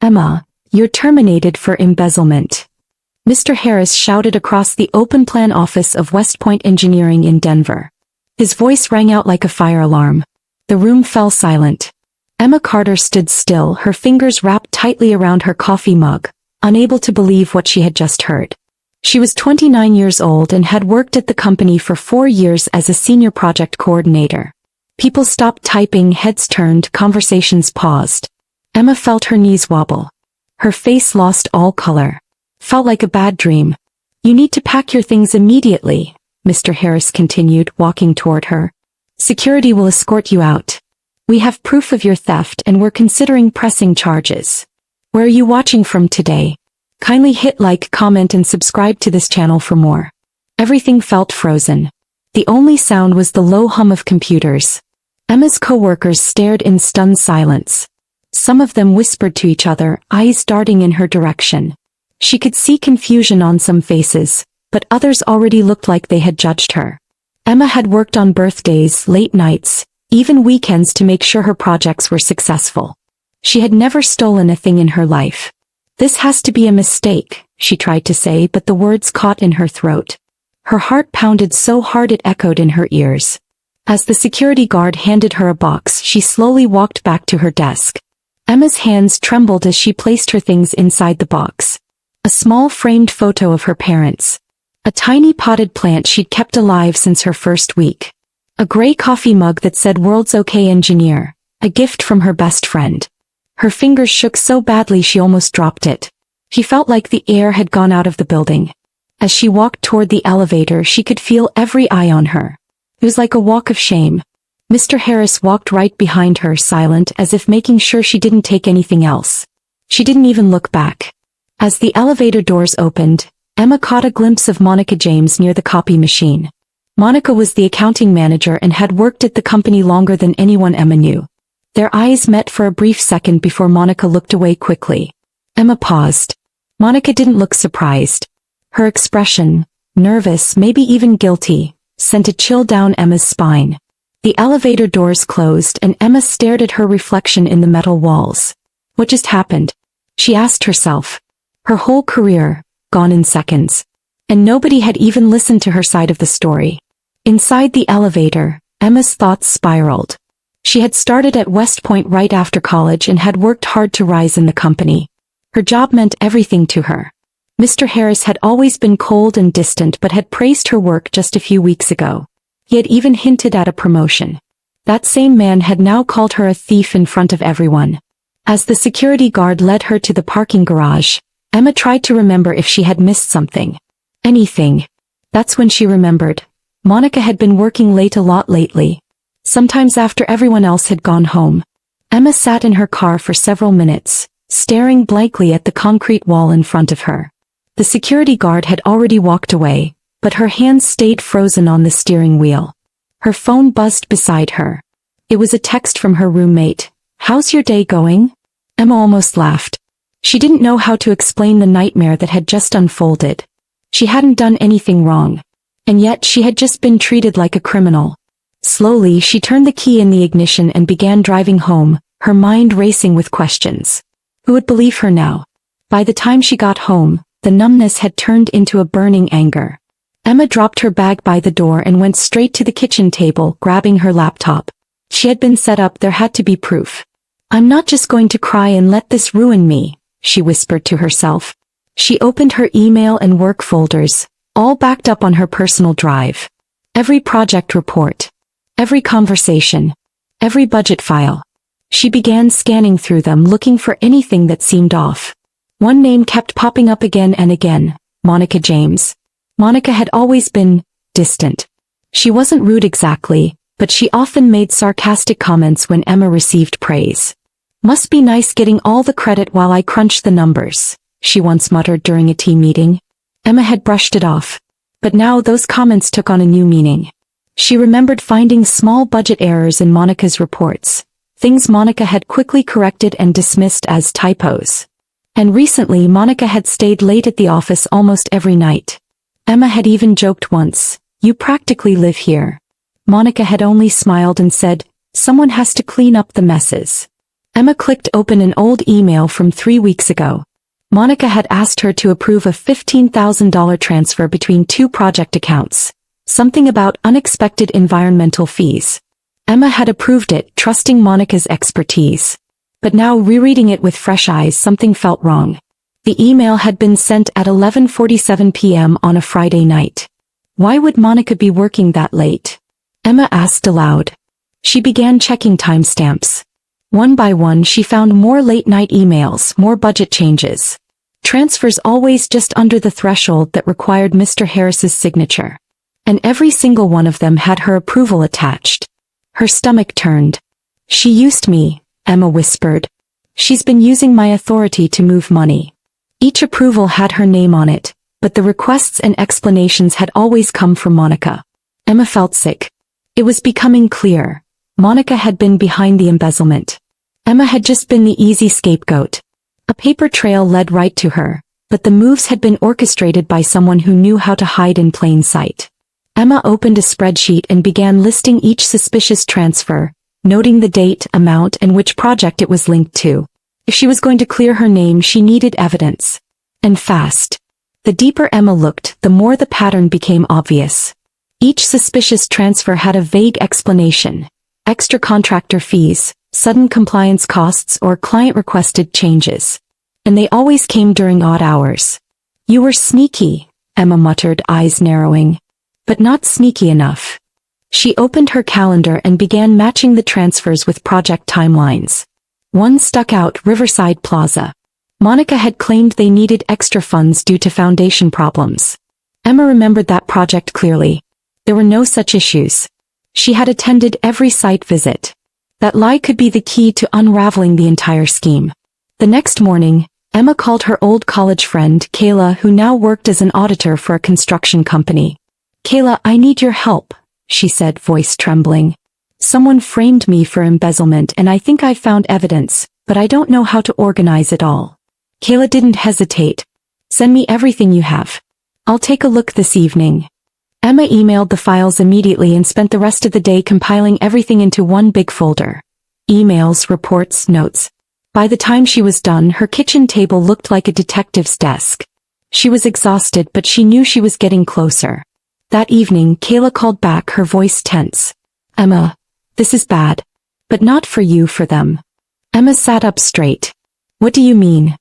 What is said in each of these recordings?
"Emma, you're terminated for embezzlement," Mr. Harris shouted across the open-plan office of West Point Engineering in Denver. His voice rang out like a fire alarm. The room fell silent. Emma Carter stood still, her fingers wrapped tightly around her coffee mug, unable to believe what she had just heard. She was 29 years old and had worked at the company for 4 years as a senior project coordinator. People stopped typing, heads turned, conversations paused. Emma felt her knees wobble. Her face lost all color. Felt like a bad dream. "You need to pack your things immediately," Mr. Harris continued, walking toward her. "Security will escort you out. We have proof of your theft and we're considering pressing charges. Where are you watching from today? Kindly hit like, comment and subscribe to this channel for more." Everything felt frozen. The only sound was the low hum of computers. Emma's coworkers stared in stunned silence. Some of them whispered to each other, eyes darting in her direction. She could see confusion on some faces, but others already looked like they had judged her. Emma had worked on birthdays, late nights, even weekends to make sure her projects were successful. She had never stolen a thing in her life. "This has to be a mistake," she tried to say, but the words caught in her throat. Her heart pounded so hard it echoed in her ears. As the security guard handed her a box, she slowly walked back to her desk. Emma's hands trembled as she placed her things inside the box. A small framed photo of her parents. A tiny potted plant she'd kept alive since her first week. A gray coffee mug that said "World's OK Engineer," a gift from her best friend. Her fingers shook so badly she almost dropped it. She felt like the air had gone out of the building. As she walked toward the elevator, she could feel every eye on her. It was like a walk of shame. Mr. Harris walked right behind her, silent, as if making sure she didn't take anything else. She didn't even look back. As the elevator doors opened, Emma caught a glimpse of Monica James near the copy machine. Monica was the accounting manager and had worked at the company longer than anyone Emma knew. Their eyes met for a brief second before Monica looked away quickly. Emma paused. Monica didn't look surprised. Her expression, nervous, maybe even guilty, sent a chill down Emma's spine. The elevator doors closed and Emma stared at her reflection in the metal walls. What just happened? She asked herself. Her whole career, gone in seconds. And nobody had even listened to her side of the story. Inside the elevator, Emma's thoughts spiraled. She had started at West Point right after college and had worked hard to rise in the company. Her job meant everything to her. Mr. Harris had always been cold and distant but had praised her work just a few weeks ago. He had even hinted at a promotion. That same man had now called her a thief in front of everyone. As the security guard led her to the parking garage, Emma tried to remember if she had missed something. Anything. That's when she remembered. Monica had been working late a lot lately. Sometimes after everyone else had gone home. Emma sat in her car for several minutes, staring blankly at the concrete wall in front of her. The security guard had already walked away, but her hands stayed frozen on the steering wheel. Her phone buzzed beside her. It was a text from her roommate. "How's your day going?" Emma almost laughed. She didn't know how to explain the nightmare that had just unfolded. She hadn't done anything wrong. And yet she had just been treated like a criminal. Slowly, she turned the key in the ignition and began driving home, her mind racing with questions. Who would believe her now? By the time she got home, the numbness had turned into a burning anger. Emma dropped her bag by the door and went straight to the kitchen table, grabbing her laptop. She had been set up, there had to be proof. "I'm not just going to cry and let this ruin me," she whispered to herself. She opened her email and work folders, all backed up on her personal drive. Every project report. Every conversation. Every budget file. She began scanning through them, looking for anything that seemed off. One name kept popping up again and again. Monica James. Monica had always been distant. She wasn't rude exactly, but she often made sarcastic comments when Emma received praise. "Must be nice getting all the credit while I crunch the numbers," she once muttered during a team meeting. Emma had brushed it off. But now those comments took on a new meaning. She remembered finding small budget errors in Monica's reports, things Monica had quickly corrected and dismissed as typos. And recently Monica had stayed late at the office almost every night. Emma had even joked once, "You practically live here." Monica had only smiled and said, "Someone has to clean up the messes." Emma clicked open an old email from 3 weeks ago. Monica had asked her to approve a $15,000 transfer between two project accounts. Something about unexpected environmental fees. Emma had approved it, trusting Monica's expertise. But now rereading it with fresh eyes, something felt wrong. The email had been sent at 11:47 p.m. on a Friday night. Why would Monica be working that late? Emma asked aloud. She began checking timestamps. One by one she found more late-night emails, more budget changes. Transfers always just under the threshold that required Mr. Harris's signature. And every single one of them had her approval attached. Her stomach turned. She used me, Emma whispered. She's been using my authority to move money. Each approval had her name on it, but the requests and explanations had always come from Monica. Emma felt sick. It was becoming clear. Monica had been behind the embezzlement. Emma had just been the easy scapegoat. A paper trail led right to her, but the moves had been orchestrated by someone who knew how to hide in plain sight. Emma opened a spreadsheet and began listing each suspicious transfer, noting the date, amount, and which project it was linked to. If she was going to clear her name, she needed evidence. And fast. The deeper Emma looked, the more the pattern became obvious. Each suspicious transfer had a vague explanation. Extra contractor fees, sudden compliance costs, or client-requested changes. And they always came during odd hours. You were sneaky, Emma muttered, eyes narrowing. But not sneaky enough. She opened her calendar and began matching the transfers with project timelines. One stuck out, Riverside Plaza. Monica had claimed they needed extra funds due to foundation problems. Emma remembered that project clearly. There were no such issues. She had attended every site visit. That lie could be the key to unraveling the entire scheme. The next morning, Emma called her old college friend, Kayla, who now worked as an auditor for a construction company. Kayla, I need your help, she said, voice trembling. Someone framed me for embezzlement and I think I've found evidence, but I don't know how to organize it all. Kayla didn't hesitate. Send me everything you have. I'll take a look this evening. Emma emailed the files immediately and spent the rest of the day compiling everything into one big folder. Emails, reports, notes. By the time she was done, her kitchen table looked like a detective's desk. She was exhausted, but she knew she was getting closer. That evening, Kayla called back, her voice tense. Emma, this is bad. But not for you, for them. Emma sat up straight. What do you mean?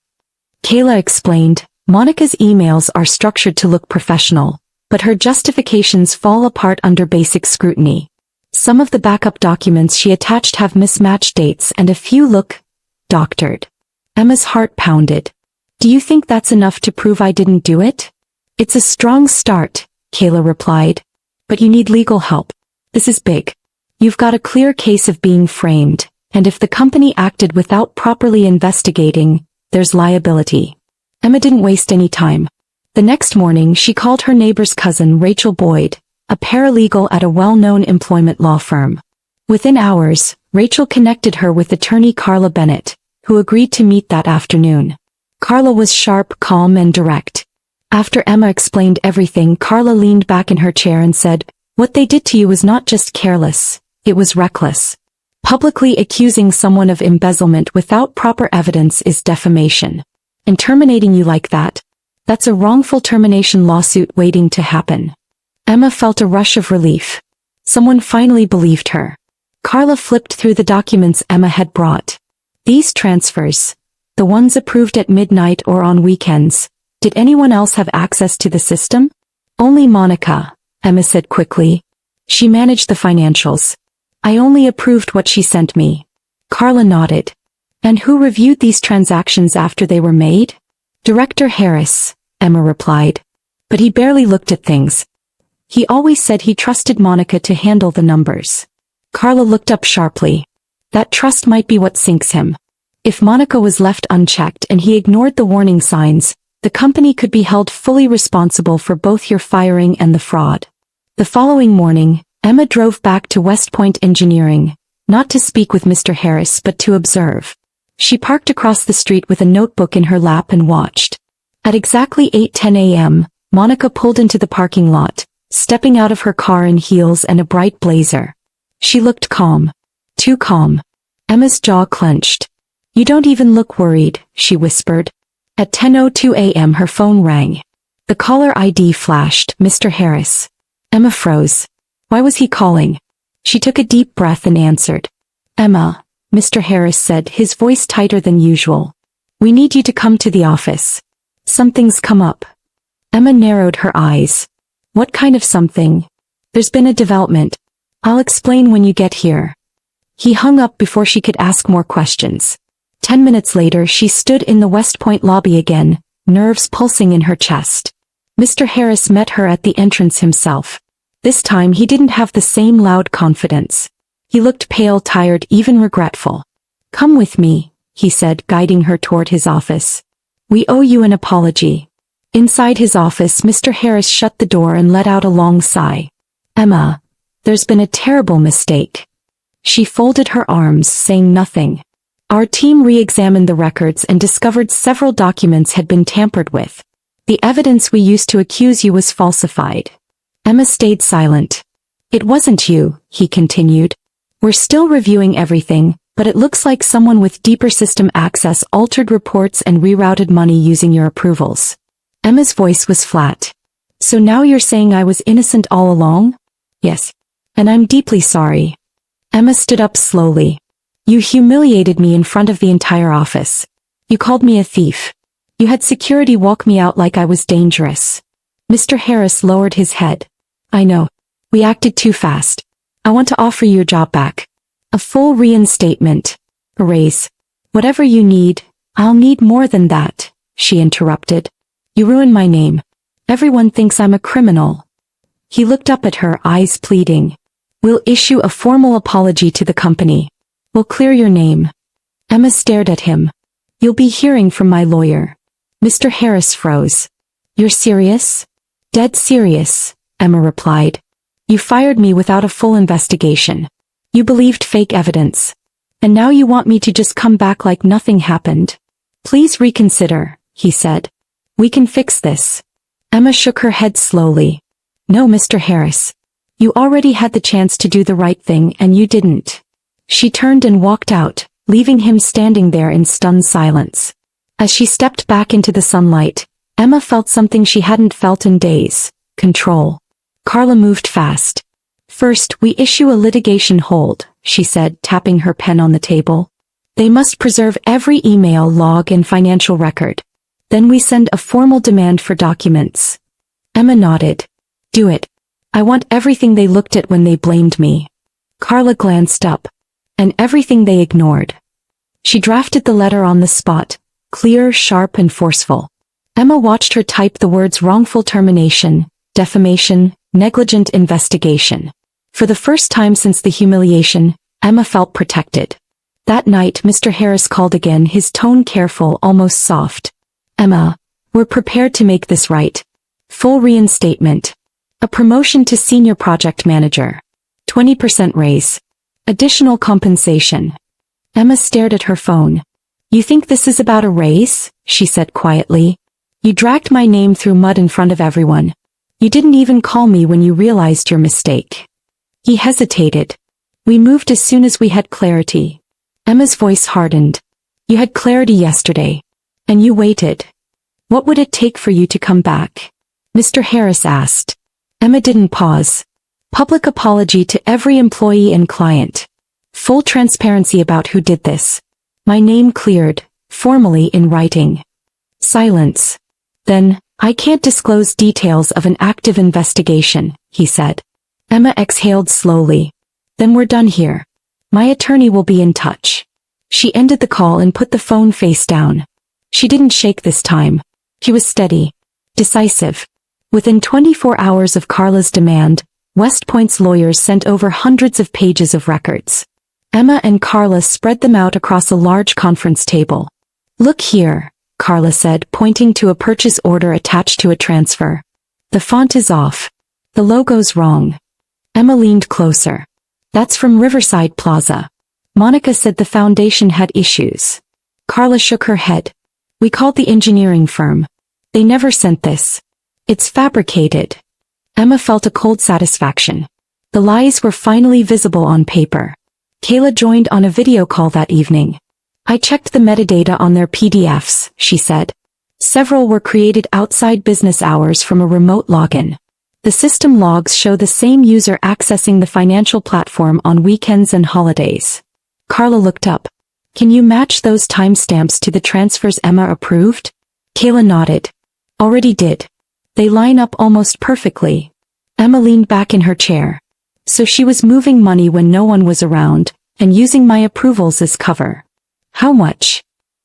Kayla explained, Monica's emails are structured to look professional, but her justifications fall apart under basic scrutiny. Some of the backup documents she attached have mismatched dates and a few look doctored. Emma's heart pounded. Do you think that's enough to prove I didn't do it? It's a strong start, Kayla replied. But you need legal help. This is big. You've got a clear case of being framed, and if the company acted without properly investigating, there's liability. Emma didn't waste any time. The next morning she called her neighbor's cousin, Rachel Boyd, a paralegal at a well-known employment law firm. Within hours, Rachel connected her with attorney Carla Bennett, who agreed to meet that afternoon. Carla was sharp, calm, and direct. After Emma explained everything, Carla leaned back in her chair and said, What they did to you was not just careless, it was reckless. Publicly accusing someone of embezzlement without proper evidence is defamation. And terminating you like that, that's a wrongful termination lawsuit waiting to happen. Emma felt a rush of relief. Someone finally believed her. Carla flipped through the documents Emma had brought. These transfers, the ones approved at midnight or on weekends, did anyone else have access to the system? Only Monica, Emma said quickly. She managed the financials. I only approved what she sent me. Carla nodded. And who reviewed these transactions after they were made? Director Harris, Emma replied. But he barely looked at things. He always said he trusted Monica to handle the numbers. Carla looked up sharply. That trust might be what sinks him. If Monica was left unchecked and he ignored the warning signs, the company could be held fully responsible for both your firing and the fraud. The following morning, Emma drove back to West Point Engineering, not to speak with Mr. Harris but to observe. She parked across the street with a notebook in her lap and watched. At exactly 8:10 a.m., Monica pulled into the parking lot, stepping out of her car in heels and a bright blazer. She looked calm. Too calm. Emma's jaw clenched. You don't even look worried, she whispered. At 10:02 a.m. her phone rang. The caller ID flashed, Mr. Harris. Emma froze. Why was he calling? She took a deep breath and answered. Emma, Mr. Harris said, his voice tighter than usual. We need you to come to the office. Something's come up. Emma narrowed her eyes. What kind of something? There's been a development. I'll explain when you get here. He hung up before she could ask more questions. 10 minutes later she stood in the West Point lobby again, nerves pulsing in her chest. Mr. Harris met her at the entrance himself. This time he didn't have the same loud confidence. He looked pale, tired, even regretful. Come with me, he said, guiding her toward his office. We owe you an apology. Inside his office, Mr. Harris shut the door and let out a long sigh. Emma, there's been a terrible mistake. She folded her arms, saying nothing. Our team re-examined the records and discovered several documents had been tampered with. The evidence we used to accuse you was falsified. Emma stayed silent. It wasn't you, he continued. We're still reviewing everything, but it looks like someone with deeper system access altered reports and rerouted money using your approvals. Emma's voice was flat. So now you're saying I was innocent all along? Yes. And I'm deeply sorry. Emma stood up slowly. You humiliated me in front of the entire office. You called me a thief. You had security walk me out like I was dangerous. Mr. Harris lowered his head. I know. We acted too fast. I want to offer you your job back. A full reinstatement. A raise. Whatever you need. I'll need more than that, she interrupted. You ruined my name. Everyone thinks I'm a criminal. He looked up at her, eyes pleading. We'll issue a formal apology to the company. We'll clear your name. Emma stared at him. You'll be hearing from my lawyer. Mr. Harris froze. You're serious? Dead serious, Emma replied. You fired me without a full investigation. You believed fake evidence. And now you want me to just come back like nothing happened. Please reconsider, he said. We can fix this. Emma shook her head slowly. No, Mr. Harris. You already had the chance to do the right thing and you didn't. She turned and walked out, leaving him standing there in stunned silence. As she stepped back into the sunlight, Emma felt something she hadn't felt in days. Control. Carla moved fast. First, we issue a litigation hold, she said, tapping her pen on the table. They must preserve every email, log, and financial record. Then we send a formal demand for documents. Emma nodded. Do it. I want everything they looked at when they blamed me. Carla glanced up. And everything they ignored. She drafted the letter on the spot, clear, sharp, and forceful. Emma watched her type the words wrongful termination, defamation, negligent investigation. For the first time since the humiliation, Emma felt protected. That night Mr. Harris called again, his tone careful, almost soft. Emma, we're prepared to make this right. Full reinstatement. A promotion to senior project manager. 20% raise. Additional compensation. Emma stared at her phone. You think this is about a raise? She said quietly. You dragged my name through mud in front of everyone. You didn't even call me when you realized your mistake. He hesitated. We moved as soon as we had clarity. Emma's voice hardened. You had clarity yesterday. And you waited. What would it take for you to come back? Mr. Harris asked. Emma didn't pause. Public apology to every employee and client. Full transparency about who did this. My name cleared, formally in writing. Silence. Then, I can't disclose details of an active investigation, he said. Emma exhaled slowly. Then we're done here. My attorney will be in touch. She ended the call and put the phone face down. She didn't shake this time. She was steady. Decisive. Within 24 hours of Carla's demand, West Point's lawyers sent over hundreds of pages of records. Emma and Carla spread them out across a large conference table. Look here, Carla said, pointing to a purchase order attached to a transfer. The font is off. The logo's wrong. Emma leaned closer. That's from Riverside Plaza. Monica said the foundation had issues. Carla shook her head. We called the engineering firm. They never sent this. It's fabricated. Emma felt a cold satisfaction. The lies were finally visible on paper. Kayla joined on a video call that evening. I checked the metadata on their PDFs, she said. Several were created outside business hours from a remote login. The system logs show the same user accessing the financial platform on weekends and holidays. Carla looked up. Can you match those timestamps to the transfers Emma approved? Kayla nodded. Already did. They line up almost perfectly. Emma leaned back in her chair. So she was moving money when no one was around, and using my approvals as cover. How much?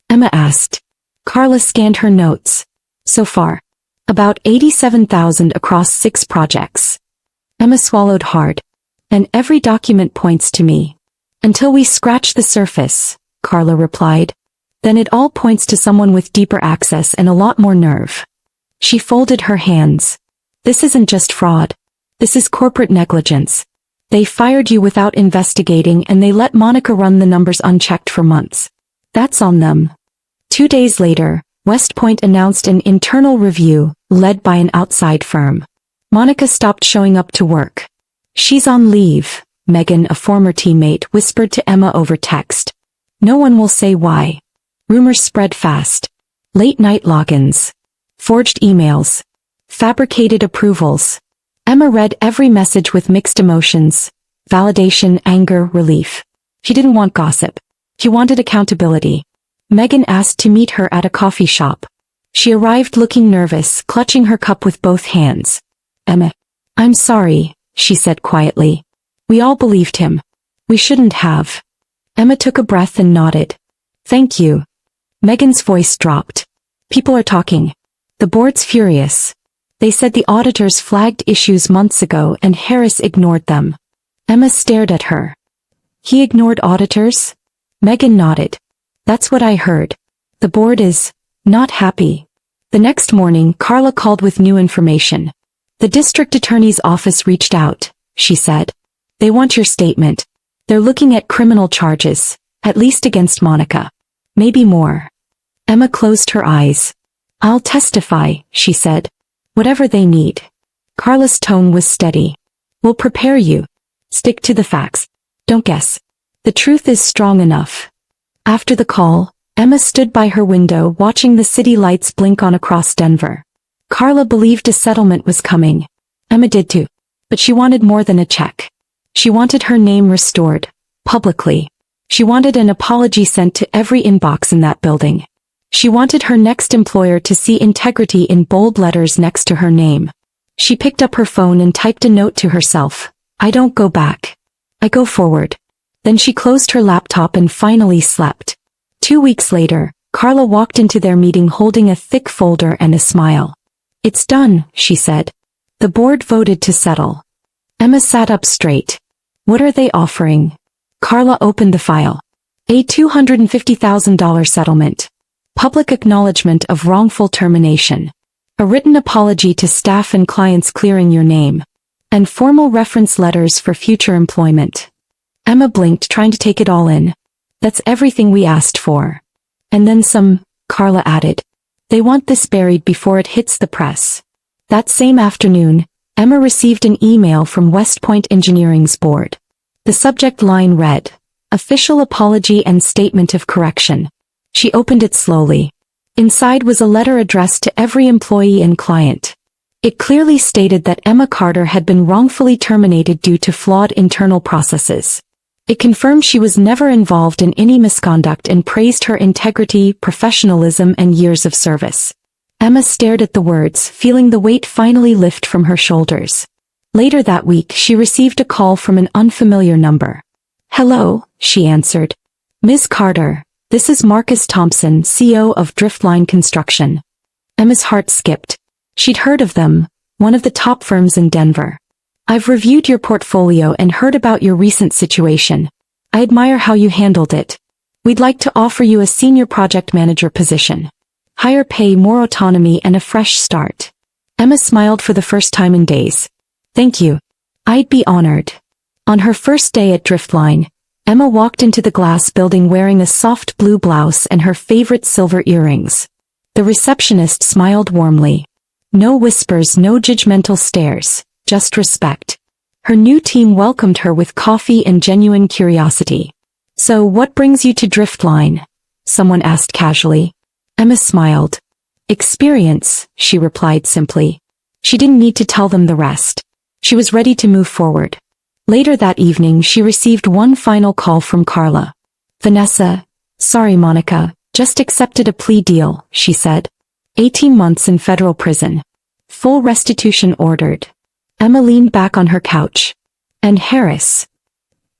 Emma asked. Carla scanned her notes. So far. About 87,000 across 6 projects. Emma swallowed hard. And every document points to me. Until we scratch the surface, Carla replied. Then it all points to someone with deeper access and a lot more nerve. She folded her hands. This isn't just fraud. This is corporate negligence. They fired you without investigating and they let Monica run the numbers unchecked for months. That's on them. 2 days later, West Point announced an internal review, led by an outside firm. Monica stopped showing up to work. She's on leave, Megan, a former teammate, whispered to Emma over text. No one will say why. Rumors spread fast. Late-night logins. Forged emails. Fabricated approvals. Emma read every message with mixed emotions. Validation, anger, relief. She didn't want gossip. She wanted accountability. Megan asked to meet her at a coffee shop. She arrived looking nervous, clutching her cup with both hands. Emma. I'm sorry, she said quietly. We all believed him. We shouldn't have. Emma took a breath and nodded. Thank you. Megan's voice dropped. People are talking. The board's furious. They said the auditors flagged issues months ago and Harris ignored them. Emma stared at her. He ignored auditors? Megan nodded. That's what I heard. The board is not happy. The next morning, Carla called with new information. The district attorney's office reached out, she said. They want your statement. They're looking at criminal charges, at least against Monica. Maybe more. Emma closed her eyes. I'll testify, she said. Whatever they need. Carla's tone was steady. We'll prepare you. Stick to the facts. Don't guess. The truth is strong enough. After the call, Emma stood by her window watching the city lights blink on across Denver. Carla believed a settlement was coming. Emma did too. But she wanted more than a check. She wanted her name restored, publicly. She wanted an apology sent to every inbox in that building. She wanted her next employer to see integrity in bold letters next to her name. She picked up her phone and typed a note to herself. I don't go back. I go forward. Then she closed her laptop and finally slept. 2 weeks later, Carla walked into their meeting holding a thick folder and a smile. It's done, she said. The board voted to settle. Emma sat up straight. What are they offering? Carla opened the file. A $250,000 settlement. Public acknowledgement of wrongful termination. A written apology to staff and clients clearing your name. And formal reference letters for future employment. Emma blinked, trying to take it all in. That's everything we asked for. And then some, Carla added. They want this buried before it hits the press. That same afternoon, Emma received an email from West Point Engineering's board. The subject line read, Official Apology and Statement of Correction. She opened it slowly. Inside was a letter addressed to every employee and client. It clearly stated that Emma Carter had been wrongfully terminated due to flawed internal processes. It confirmed she was never involved in any misconduct and praised her integrity, professionalism, and years of service. Emma stared at the words, feeling the weight finally lift from her shoulders. Later that week, she received a call from an unfamiliar number. Hello, she answered. Ms. Carter, this is Marcus Thompson, CEO of Driftline Construction. Emma's heart skipped. She'd heard of them, one of the top firms in Denver. I've reviewed your portfolio and heard about your recent situation. I admire how you handled it. We'd like to offer you a senior project manager position. Higher pay, more autonomy, and a fresh start. Emma smiled for the first time in days. Thank you. I'd be honored. On her first day at Driftline, Emma walked into the glass building wearing a soft blue blouse and her favorite silver earrings. The receptionist smiled warmly. No whispers, no judgmental stares. Just respect. Her new team welcomed her with coffee and genuine curiosity. So what brings you to Driftline? Someone asked casually. Emma smiled. Experience, she replied simply. She didn't need to tell them the rest. She was ready to move forward. Later that evening she received one final call from Carla. Vanessa, sorry Monica, just accepted a plea deal, she said. 18 months in federal prison. Full restitution ordered. Emma leaned back on her couch. And Harris?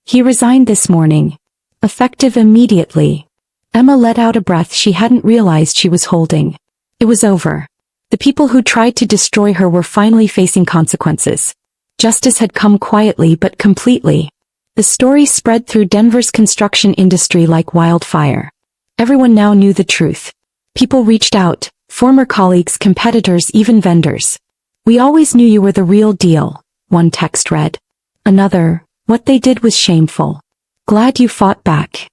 He resigned this morning. Effective immediately. Emma let out a breath she hadn't realized she was holding. It was over. The people who tried to destroy her were finally facing consequences. Justice had come quietly but completely. The story spread through Denver's construction industry like wildfire. Everyone now knew the truth. People reached out, former colleagues, competitors, even vendors. We always knew you were the real deal, one text read. Another, what they did was shameful. Glad you fought back.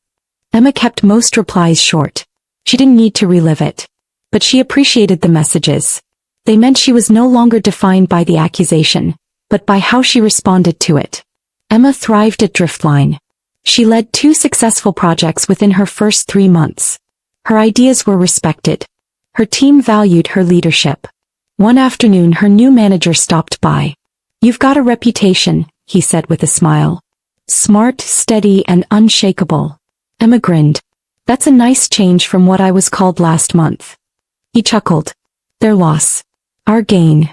Emma kept most replies short. She didn't need to relive it. But she appreciated the messages. They meant she was no longer defined by the accusation, but by how she responded to it. Emma thrived at Driftline. She led 2 successful projects within her first 3 months. Her ideas were respected. Her team valued her leadership. One afternoon her new manager stopped by. You've got a reputation, he said with a smile. Smart, steady, and unshakable. Emma grinned. That's a nice change from what I was called last month. He chuckled. Their loss. Our gain.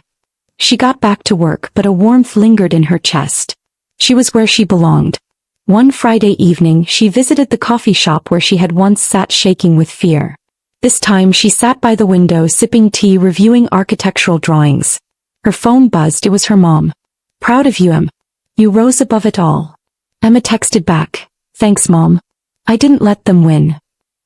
She got back to work but a warmth lingered in her chest. She was where she belonged. One Friday evening she visited the coffee shop where she had once sat shaking with fear. This time she sat by the window sipping tea reviewing architectural drawings. Her phone buzzed. It was her mom. Proud of you, Em. You rose above it all. Emma texted back. Thanks, Mom. I didn't let them win.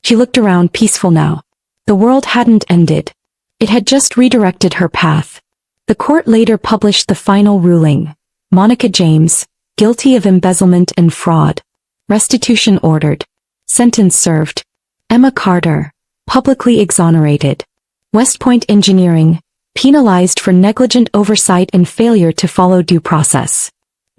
She looked around, peaceful now. The world hadn't ended. It had just redirected her path. The court later published the final ruling. Monica James, guilty of embezzlement and fraud. Restitution ordered. Sentence served. Emma Carter, publicly exonerated. West Point Engineering, penalized for negligent oversight and failure to follow due process.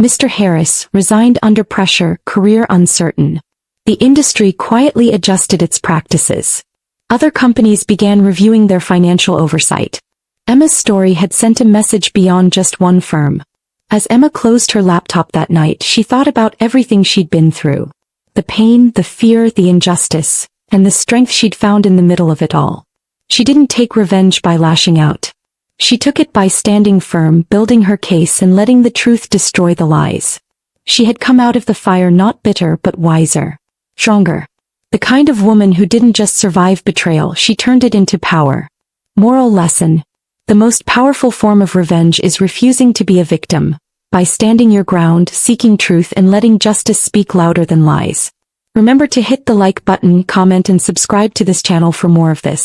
Mr. Harris resigned under pressure, career uncertain. The industry quietly adjusted its practices. Other companies began reviewing their financial oversight. Emma's story had sent a message beyond just one firm. As Emma closed her laptop that night, she thought about everything she'd been through. The pain, the fear, the injustice, and the strength she'd found in the middle of it all. She didn't take revenge by lashing out. She took it by standing firm, building her case and letting the truth destroy the lies. She had come out of the fire not bitter but wiser. Stronger. The kind of woman who didn't just survive betrayal, she turned it into power. Moral lesson. The most powerful form of revenge is refusing to be a victim, by standing your ground, seeking truth and letting justice speak louder than lies. Remember to hit the like button, comment and subscribe to this channel for more of this.